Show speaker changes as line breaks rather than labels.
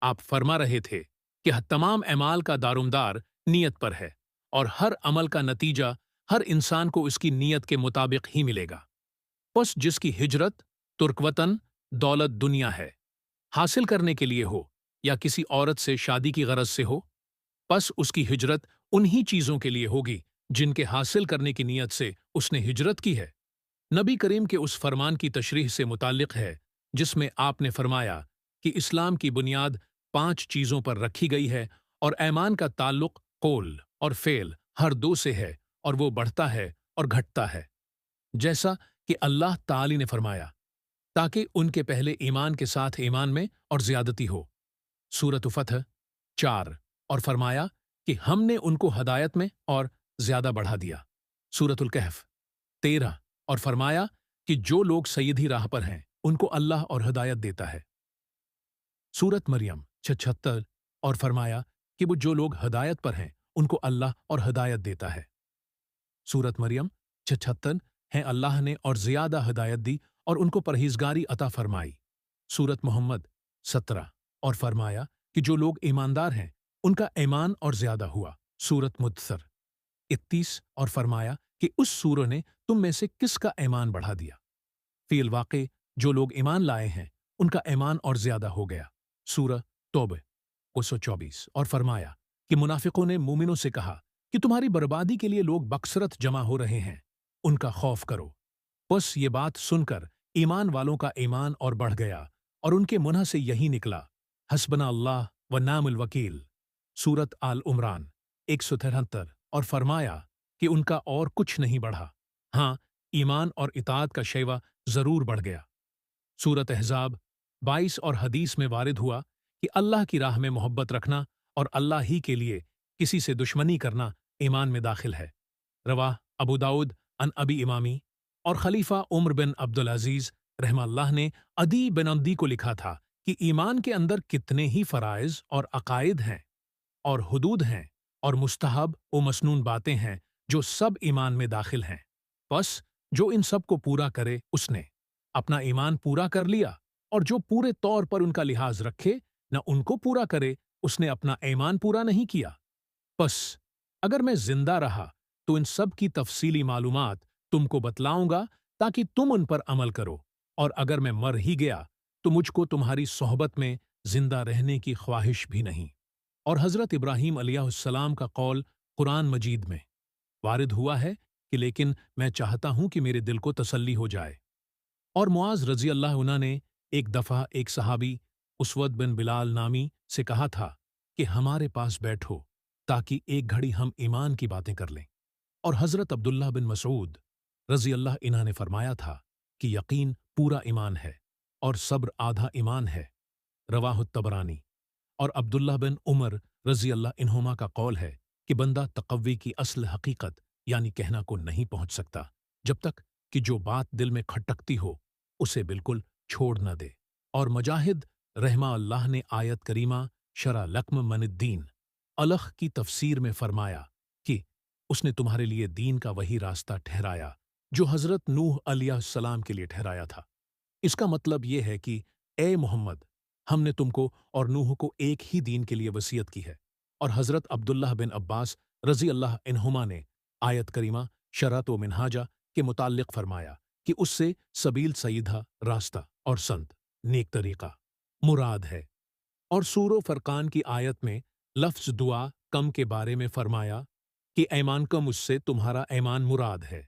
آپ فرما رہے تھے کہ تمام اعمال کا دارومدار نیت پر ہے اور ہر عمل کا نتیجہ ہر انسان کو اس کی نیت کے مطابق ہی ملے گا۔ پس جس کی ہجرت ترک وطن دولت دنیا ہے حاصل کرنے کے لیے ہو یا کسی عورت سے شادی کی غرض سے ہو، پس اس کی ہجرت انہی چیزوں کے لیے ہوگی جن کے حاصل کرنے کی نیت سے اس نے ہجرت کی ہے۔ نبی کریم کے اس فرمان کی تشریح سے متعلق ہے جس میں آپ نے فرمایا کہ اسلام کی بنیاد 5 چیزوں پر رکھی گئی ہے اور ایمان کا تعلق قول اور فعل ہر دو سے ہے اور وہ بڑھتا ہے اور گھٹتا ہے، جیسا کہ اللہ تعالی نے فرمایا تاکہ ان کے پہلے ایمان کے ساتھ ایمان میں اور زیادتی ہو۔ سورۃ فتح 4 اور فرمایا کہ ہم نے ان کو ہدایت میں اور زیادہ بڑھا دیا۔ سورۃ الکہف 13 اور فرمایا کہ جو لوگ سیدھی راہ پر ہیں ان کو اللہ اور ہدایت دیتا ہے۔ سورۃ مریم 76 اور فرمایا کہ وہ جو لوگ ہدایت پر ہیں ان کو اللہ اور ہدایت دیتا ہے۔ سورۃ مریم 76 ہیں اللہ نے اور زیادہ ہدایت دی اور ان کو پرہیزگاری عطا فرمائی۔ سورۃ محمد 17 اور فرمایا کہ جو لوگ ایماندار ہیں ان کا ایمان اور زیادہ ہوا۔ سورۃ مدثر 31 اور فرمایا کہ اس سورہ نے تم میں سے کس کا ایمان بڑھا دیا۔ فی الواقع جو لوگ ایمان لائے ہیں ان کا ایمان اور زیادہ ہو گیا۔ سورہ توبہ 124 اور فرمایا کہ منافقوں نے مومنوں سے کہا کہ تمہاری بربادی کے لیے لوگ بکثرت جمع ہو رہے ہیں، ان کا خوف کرو۔ پس یہ بات سن کر ایمان والوں کا ایمان اور بڑھ گیا اور ان کے منہ سے یہی نکلا حسبنا اللہ و نعم الوکیل۔ سورۃ آل عمران 173 اور فرمایا کہ ان کا اور کچھ نہیں بڑھا، ہاں ایمان اور اطاعت کا شیوا ضرور بڑھ گیا۔ سورۃ احزاب 22 اور حدیث میں وارد ہوا کہ اللہ کی راہ میں محبت رکھنا اور اللہ ہی کے لیے کسی سے دشمنی کرنا ایمان میں داخل ہے۔ رواہ ابو داؤد عن ابی امامی اور خلیفہ عمر بن عبدالعزیز رحمہ اللہ نے عدی بن عدی کو لکھا تھا کہ ایمان کے اندر کتنے ہی فرائض اور عقائد ہیں اور حدود ہیں اور مستحب و مسنون باتیں ہیں جو سب ایمان میں داخل ہیں، پس جو ان سب کو پورا کرے اس نے اپنا ایمان پورا کر لیا، اور جو پورے طور پر ان کا لحاظ رکھے نہ ان کو پورا کرے اس نے اپنا ایمان پورا نہیں کیا۔ پس اگر میں زندہ رہا تو ان سب کی تفصیلی معلومات تم کو بتلاؤں گا تاکہ تم ان پر عمل کرو، اور اگر میں مر ہی گیا تو مجھ کو تمہاری صحبت میں زندہ رہنے کی خواہش بھی نہیں۔ اور حضرت ابراہیم علیہ السلام کا قول قرآن مجید میں وارد ہوا ہے کہ لیکن میں چاہتا ہوں کہ میرے دل کو تسلی ہو جائے۔ اور معاذ رضی اللہ عنہ نے ایک دفعہ ایک صحابی اسود بن بلال نامی سے کہا تھا کہ ہمارے پاس بیٹھو تاکہ ایک گھڑی ہم ایمان کی باتیں کر لیں، اور حضرت عبداللہ بن مسعود رضی اللہ عنہ نے فرمایا تھا کہ یقین پورا ایمان ہے اور صبر آدھا ایمان ہے۔ رواہ الطبرانی۔ اور عبداللہ بن عمر رضی اللہ عنہما کا قول ہے کہ بندہ تقوی کی اصل حقیقت یعنی کہنا کو نہیں پہنچ سکتا جب تک کہ جو بات دل میں کھٹکتی ہو اسے بالکل چھوڑ نہ دے۔ اور مجاہد رحمہ اللہ نے آیت کریمہ شرع لکم من الدین الخ کی تفسیر میں فرمایا کہ اس نے تمہارے لیے دین کا وہی راستہ ٹھہرایا جو حضرت نوح علیہ السلام کے لیے ٹھہرایا تھا۔ اس کا مطلب یہ ہے کہ اے محمد، ہم نے تم کو اور نوح کو ایک ہی دین کے لیے وصیت کی ہے۔ اور حضرت عبداللہ بن عباس رضی اللہ عنہما نے آیت کریمہ شرعۃ و منہاجہ کے متعلق فرمایا کہ اس سے سبیل سیدھا راستہ اور سنت نیک طریقہ مراد ہے۔ اور سورہ فرقان کی آیت میں لفظ دعا کم کے بارے میں فرمایا کہ ایمان کم اس سے تمہارا ایمان مراد ہے۔